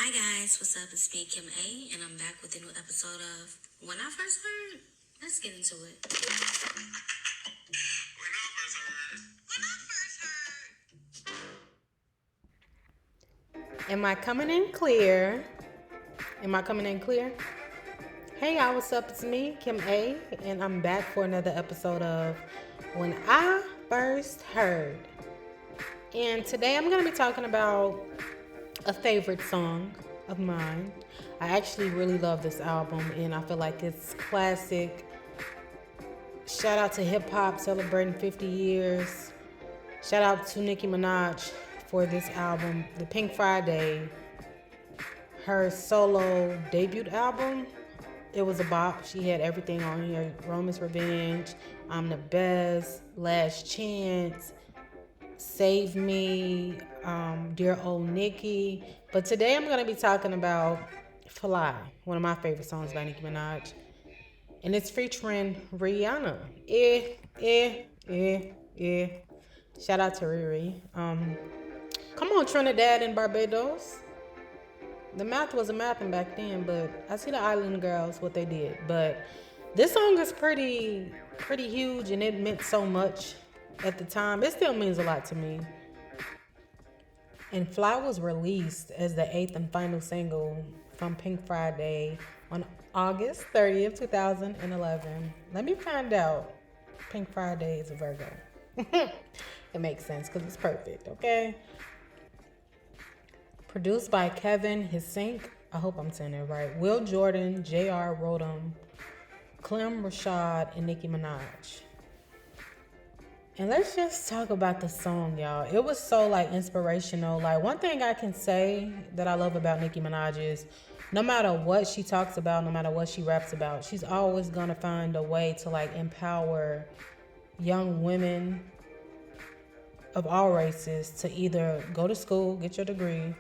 Hi guys, what's up? It's me, Kim A, and I'm back with a new episode of When I First Heard. Let's get into it. Am I coming in clear? Am I coming in clear? Hey y'all, what's up? It's me, Kim A, and I'm back for another episode of When I First Heard. And today I'm going to be talking about a favorite song of mine. I actually really love this album, and I feel like it's classic. Shout out to hip hop celebrating 50 years. Shout out to Nicki Minaj for this album, The Pink Friday, her solo debut album. It was a bop. She had everything on here: Roman's Revenge, I'm the Best, Last Chance, Save Me, Dear Old Nicki. But today I'm going to be talking about Fly, one of my favorite songs by Nicki Minaj. And it's featuring Rihanna. Eh. Shout out to Riri. Come on, Trinidad and Barbados. The math was a mathing back then, but I see the island girls what they did. But this song is pretty huge, and it meant so much at the time. It still means a lot to me. And Fly was released as the 8th and final single from Pink Friday on August 30th, 2011. Let me find out. Pink Friday is a Virgo. It makes sense because it's perfect, okay? Produced by Kevin Hisink. I hope I'm saying it right. Will Jordan, J.R. Rodham, Clem Rashad, and Nicki Minaj. And let's just talk about the song, y'all. It was so inspirational. One thing I can say that I love about Nicki Minaj is no matter what she talks about, no matter what she raps about, she's always gonna find a way to empower young women of all races to either go to school, get your degree,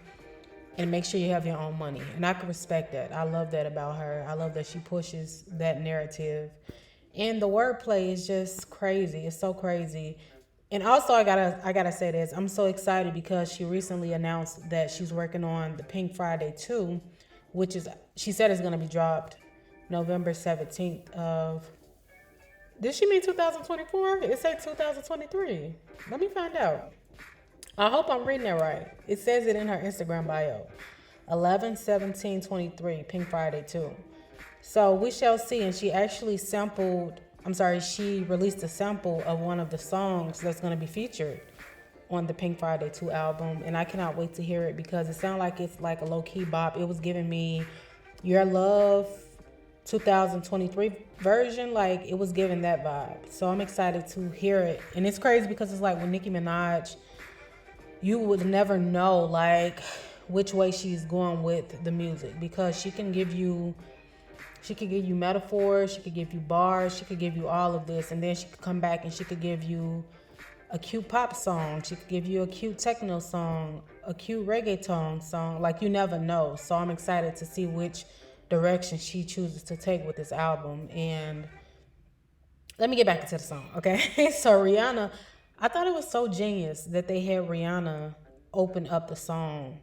and make sure you have your own money. And I can respect that. I love that about her. I love that she pushes that narrative. And the wordplay is just crazy. It's so crazy. And also I gotta say this. I'm so excited because she recently announced that she's working on the Pink Friday 2, which is, she said, is gonna be dropped November 17th of, did she mean 2024? It said 2023. Let me find out. I hope I'm reading it right. It says it in her Instagram bio. 11/17/23, Pink Friday 2. So we shall see. And she actually she released a sample of one of the songs that's going to be featured on the Pink Friday 2 album. And I cannot wait to hear it because it sounds like it's like a low-key bop. It was giving me Your Love 2023 version. It was giving that vibe. So I'm excited to hear it. And it's crazy because it's like with Nicki Minaj, you would never know which way she's going with the music because she could give you metaphors, she could give you bars, she could give you all of this, and then she could come back and she could give you a cute pop song, she could give you a cute techno song, a cute reggaeton song. You never know. So I'm excited to see which direction she chooses to take with this album. And let me get back into the song, okay? So Rihanna, I thought it was so genius that they had Rihanna open up the song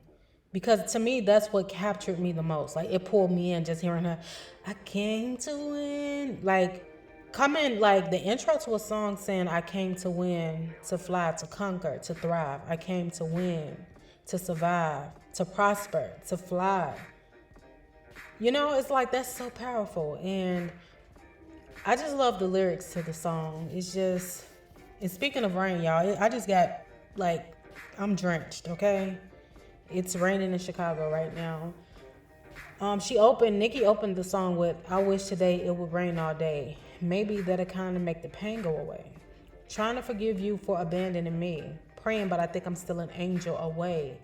because to me, that's what captured me the most. It pulled me in just hearing her, I came to win. The intro to a song saying, I came to win, to fly, to conquer, to thrive. I came to win, to survive, to prosper, to fly. It's that's so powerful. And I just love the lyrics to the song. It's just, and speaking of rain, y'all, I just got, I'm drenched, okay? It's raining in Chicago right now. Nicki opened the song with, I wish today it would rain all day. Maybe that'll kind of make the pain go away. Trying to forgive you for abandoning me. Praying, but I think I'm still an angel away.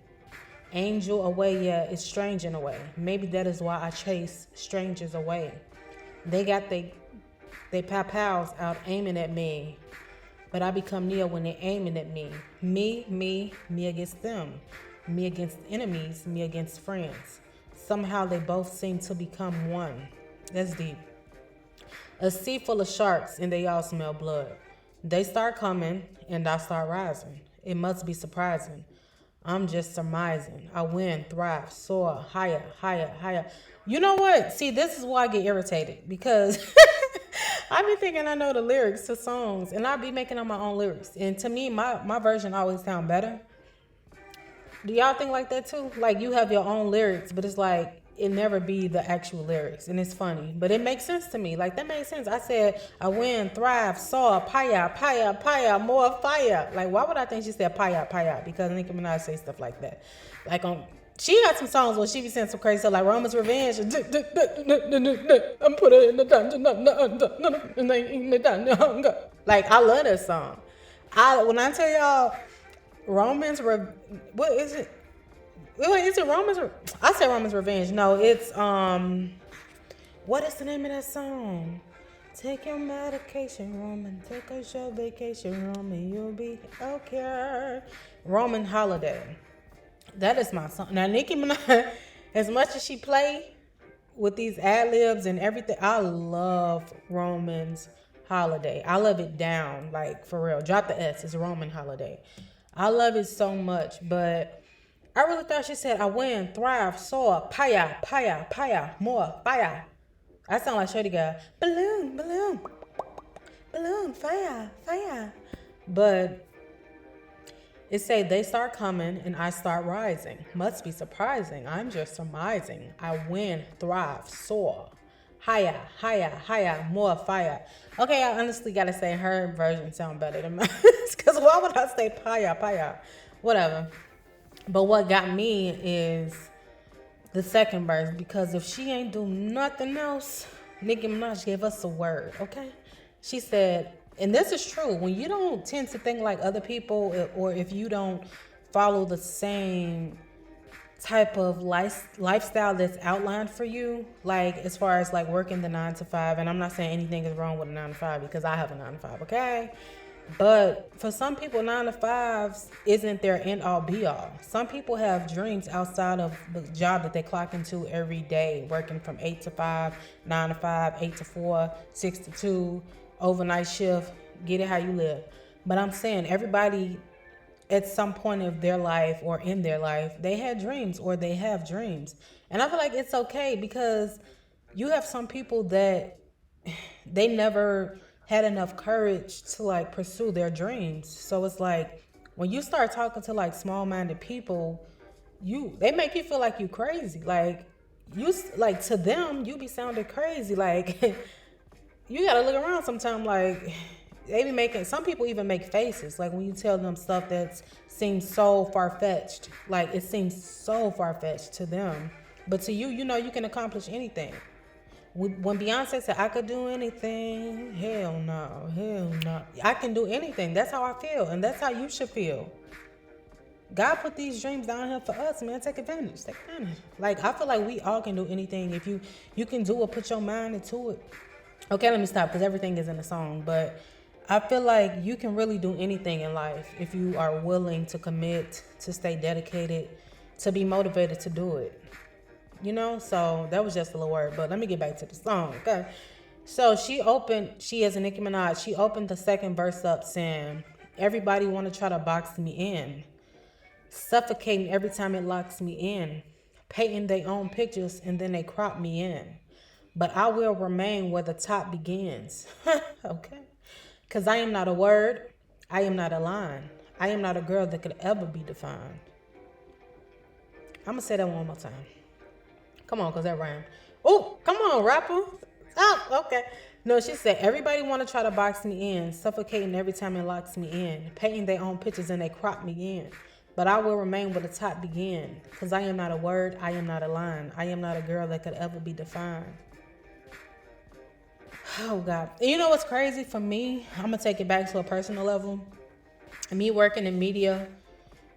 Angel away, yeah, it's strange in a way. Maybe that is why I chase strangers away. They got they pals out aiming at me, but I become near when they're aiming at me. Me against them. Me against enemies, me against friends. Somehow they both seem to become one. That's deep. A sea full of sharks and they all smell blood. They start coming and I start rising. It must be surprising. I'm just surmising. I win, thrive, soar, higher, higher, higher. You know what? See, this is why I get irritated because I be thinking I know the lyrics to songs and I be making up my own lyrics. And to me, my version always sound better. Do y'all think like that too? Like you have your own lyrics, but it's like it never be the actual lyrics, and it's funny, but it makes sense to me. Like that makes sense. I said I win, thrive, soar, paya, paya, paya, more fire. Like why would I think she said paya, paya? Because Nicki Minaj say stuff like that. Like she got some songs where she be saying some crazy stuff like Roman's Revenge. I'm put her in the dungeon. Like I love that song. When I tell y'all. What is it? Wait, is it Romans? I said Romans Revenge. No, it's what is the name of that song? Take your medication, Roman. Take a short vacation, Roman. You'll be okay. Roman Holiday. That is my song. Now Nicki Minaj, as much as she play with these ad libs and everything, I love Roman's Holiday. I love it down, like for real. Drop the S. It's Roman Holiday. I love it so much, but I really thought she said, I win, thrive, soar, paya, paya, paya, more, fire. I sound like Shorty Guy. Balloon, balloon, balloon, fire, fire. But it say they start coming and I start rising. Must be surprising. I'm just surmising. I win, thrive, soar. Higher, higher, higher, more fire. Okay, I honestly gotta say her version sound better than mine. Because why would I say paya, paya? Whatever. But what got me is the second verse. Because if she ain't do nothing else, Nicki Minaj gave us a word, okay? She said, and this is true, when you don't tend to think like other people, or if you don't follow the same type of lifestyle that's outlined for you, like as far as like working the 9 to 5, and I'm not saying anything is wrong with a 9 to 5 because I have a 9 to 5, okay? But for some people, 9 to 5s isn't their end all be all. Some people have dreams outside of the job that they clock into every day, working from 8 to 5, 9 to 5, 8 to 4, 6 to 2, overnight shift, get it how you live. But I'm saying everybody at some point of their life or in their life, they had dreams or they have dreams. And I feel like it's okay because you have some people that they never had enough courage to like pursue their dreams. So it's like when you start talking to like small-minded people, they make you feel like you crazy. Like you like to them, you be sounding crazy. Like you gotta look around sometime like they be making, some people even make faces like when you tell them stuff that seems so far-fetched. Like it seems so far-fetched to them, but to you, you know you can accomplish anything. When Beyonce said I could do anything, hell no, I can do anything. That's how I feel, and that's how you should feel. God put these dreams down here for us, man. Take advantage. Like I feel like we all can do anything if you can do it. Put your mind into it. Okay, let me stop because everything is in the song, but I feel like you can really do anything in life if you are willing to commit, to stay dedicated, to be motivated to do it. You know, so that was just a little word, but let me get back to the song, okay? So she as a Nicki Minaj, she opened the second verse up saying, everybody want to try to box me in, suffocating every time it locks me in, painting their own pictures and then they crop me in. But I will remain where the top begins, okay? Because I am not a word, I am not a line, I am not a girl that could ever be defined. I'm going to say that one more time. Come on, because that rhymed. Oh, come on, rapper. Oh, okay. No, she said, everybody want to try to box me in, suffocating every time it locks me in, painting their own pictures and they crop me in. But I will remain where the top begin, because I am not a word, I am not a line, I am not a girl that could ever be defined. Oh, God. And you know what's crazy for me? I'm going to take it back to a personal level. Me working in media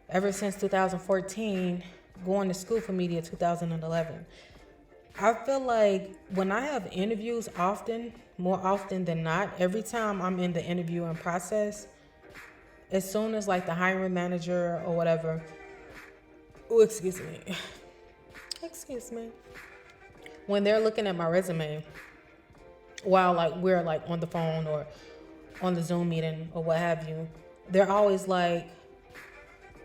ever since 2014, going to school for media 2011. I feel like when I have interviews more often than not, every time I'm in the interviewing process, as soon as like the hiring manager or whatever, excuse me, when they're looking at my resume while like we're like on the phone or on the Zoom meeting or what have you, they're always like,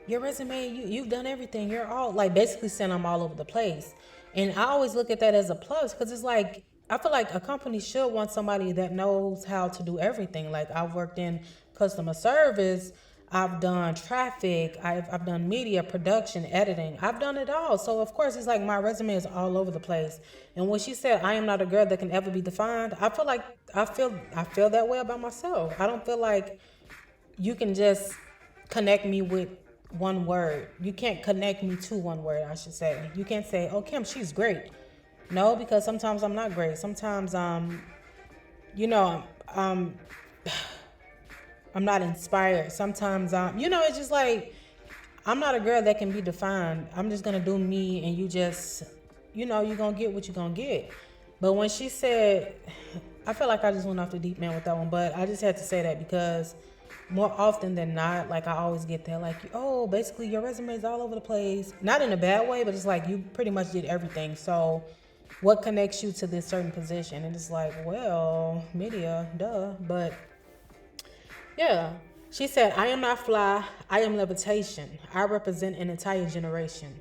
your resume, you've done everything. You're all like basically saying I'm all over the place. And I always look at that as a plus because it's like I feel like a company should want somebody that knows how to do everything. Like I've worked in customer service, I've done traffic, I've done media production, editing. I've done it all. So of course it's like my resume is all over the place. And when she said I am not a girl that can ever be defined, I feel like I feel that way about myself. I don't feel like you can just connect me with one word. You can't connect me to one word, I should say. You can't say, oh, Kim, she's great. No, because sometimes I'm not great. Sometimes, you know, I'm not inspired. Sometimes, it's just like, I'm not a girl that can be defined. I'm just going to do me and you just, you're going to get what you're going to get. But when she said, I feel like I just went off the deep end with that one, but I just had to say that because more often than not, like I always get that, like, oh, basically your resume is all over the place. Not in a bad way, but it's like you pretty much did everything. So what connects you to this certain position? And it's like, well, media, duh. But yeah, she said, I am not fly, I am levitation. I represent an entire generation.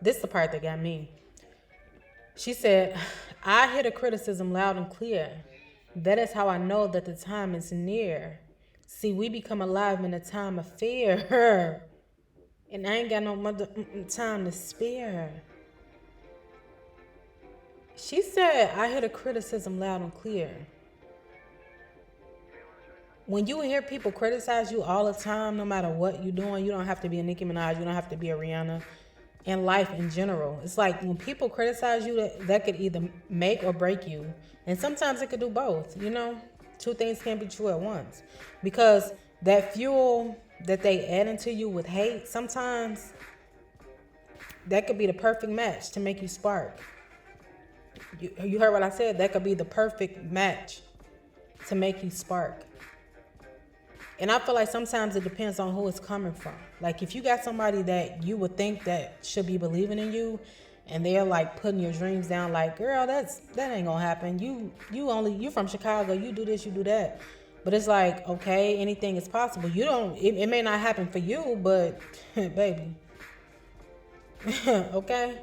This is the part that got me. She said, I hear the criticism loud and clear. That is how I know that the time is near. See, we become alive in a time of fear. And I ain't got no time to spare. She said, I hear the criticism loud and clear. When you hear people criticize you all the time, no matter what you're doing, you don't have to be a Nicki Minaj, you don't have to be a Rihanna. In life in general, it's like when people criticize you, that could either make or break you. And sometimes it could do both, Two things can't be true at once. Because that fuel that they add into you with hate, sometimes that could be the perfect match to make you spark. You heard what I said? That could be the perfect match to make you spark. And I feel like sometimes it depends on who it's coming from. Like if you got somebody that you would think that should be believing in you, and they're like putting your dreams down, like, girl, that ain't gonna happen. You from Chicago, you do this, you do that. But it's like, okay, anything is possible. It may not happen for you, but baby, okay,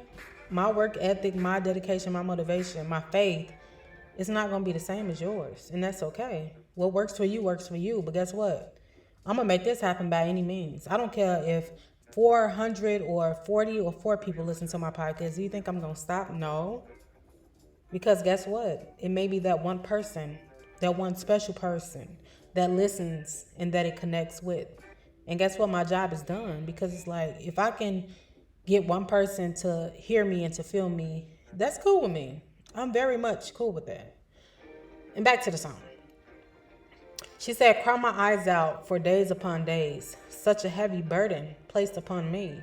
my work ethic, my dedication, my motivation, my faith, it's not gonna be the same as yours, and that's okay. What works for you works for you, but guess what? I'm gonna make this happen by any means. I don't care if 400 or 40 or 4 people listen to my podcast. Do you think I'm gonna stop? No. Because guess what? It may be that one person, that one special person that listens and that it connects with. And guess what? My job is done. Because it's like, if I can get one person to hear me and to feel me, that's cool with me. I'm very much cool with that. And back to the song. She said, cry my eyes out for days upon days. Such a heavy burden placed upon me.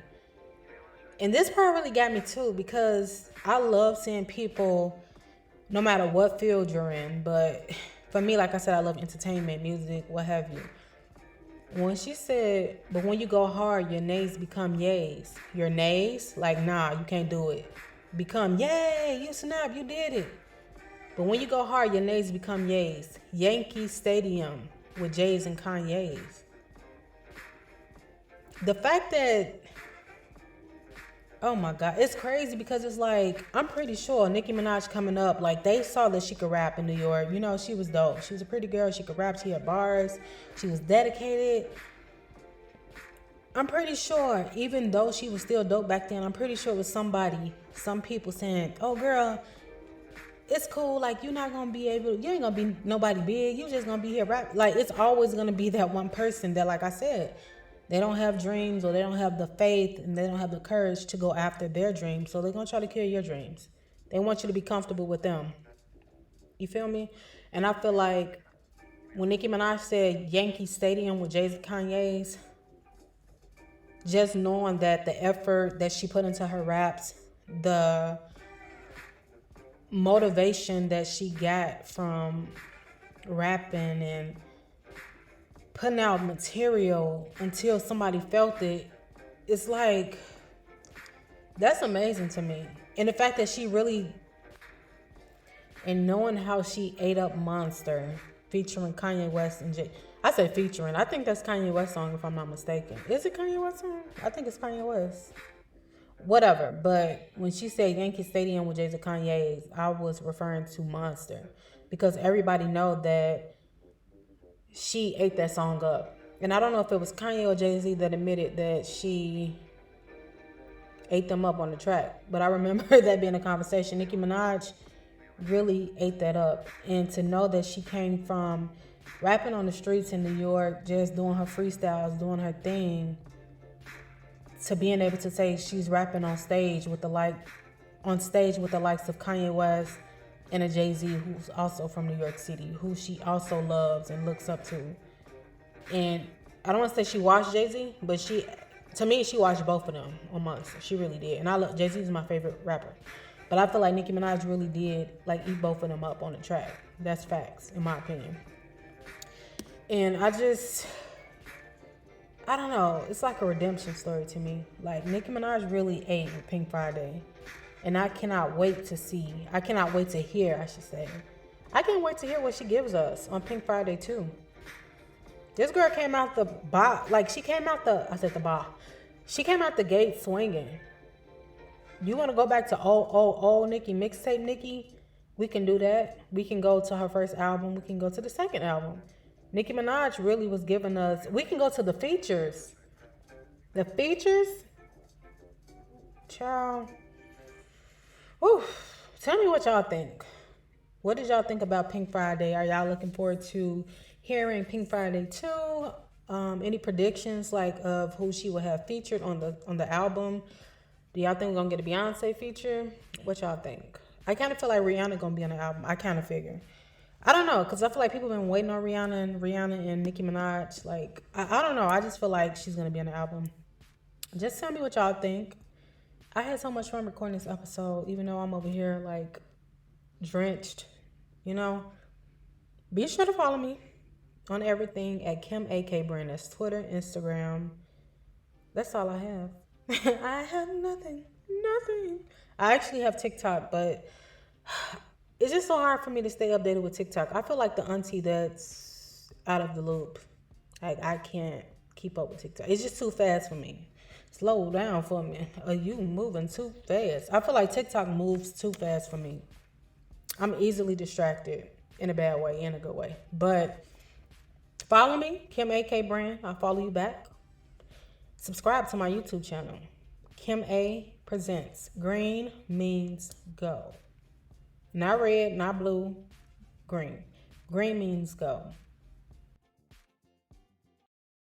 And this part really got me too, because I love seeing people, no matter what field you're in, but for me, like I said, I love entertainment, music, what have you. When she said, but when you go hard, your nays become yays. Your nays, like, nah, you can't do it. Become, yay, you snap, you did it. But when you go hard, your nays become yays. Yankee Stadium with J's and Kanye's. The fact that, oh my God, it's crazy because it's like, I'm pretty sure Nicki Minaj coming up, like they saw that she could rap in New York. She was dope. She was a pretty girl. She could rap. She had bars. She was dedicated. I'm pretty sure, even though she was still dope back then, I'm pretty sure it was some people saying, oh girl, it's cool, like you ain't gonna be nobody big, you just gonna be here rap. Like it's always gonna be that one person that, like I said, they don't have dreams, or they don't have the faith, and they don't have the courage to go after their dreams, so they're gonna try to kill your dreams. They want you to be comfortable with them. You feel me? And I feel like when Nicki Minaj said Yankee Stadium with Jay-Z and Kanye's, just knowing that the effort that she put into her raps, the motivation that she got from rapping and putting out material until somebody felt it, it's like, that's amazing to me. And the fact that she really, and knowing how she ate up Monster featuring Kanye West and Jay, I say featuring. I think that's Kanye West song if I'm not mistaken. Is it Kanye West song? I think it's Kanye West. Whatever. But when she said Yankee Stadium with Jay-Z Kanye's, I was referring to Monster. Because everybody know that she ate that song up. And I don't know if it was Kanye or Jay-Z that admitted that she ate them up on the track. But I remember that being a conversation. Nicki Minaj really ate that up. And to know that she came from rapping on the streets in New York, just doing her freestyles, doing her thing, to being able to say she's rapping on stage with the likes of Kanye West and a Jay-Z who's also from New York City, who she also loves and looks up to. And I don't want to say she watched Jay-Z, but to me, she watched both of them on Monster. She really did. And I love Jay-Z is my favorite rapper. But I feel like Nicki Minaj really did like eat both of them up on the track. That's facts, in my opinion. And I don't know. It's like a redemption story to me. Like, Nicki Minaj really ate with Pink Friday. And I cannot wait to hear, I can't wait to hear what she gives us on Pink Friday, too. This girl came out she came out the gate swinging. You want to go back to old Nicki, mixtape Nicki? We can do that. We can go to her first album. We can go to the second album. Nicki Minaj really was giving us... We can go to the features. The features? Child. Woo. Tell me what y'all think. What did y'all think about Pink Friday? Are y'all looking forward to hearing Pink Friday 2? Any predictions of who she will have featured on the album? Do y'all think we're going to get a Beyonce feature? What y'all think? I kind of feel like Rihanna going to be on the album. I kind of figure. I don't know, because I feel like people have been waiting on Rihanna and Nicki Minaj. I don't know. I just feel like she's going to be on the album. Just tell me what y'all think. I had so much fun recording this episode, even though I'm over here, drenched, Be sure to follow me on everything at Kim AK Brand. That's Twitter, Instagram. That's all I have. I have nothing. I actually have TikTok, but it's just so hard for me to stay updated with TikTok. I feel like the auntie that's out of the loop. I can't keep up with TikTok. It's just too fast for me. Slow down for me. Are you moving too fast? I feel like TikTok moves too fast for me. I'm easily distracted in a bad way, in a good way. But follow me, Kim AK Brand. I'll follow you back. Subscribe to my YouTube channel. Kim A Presents. Green means go. Not red, not blue, green. Green means go.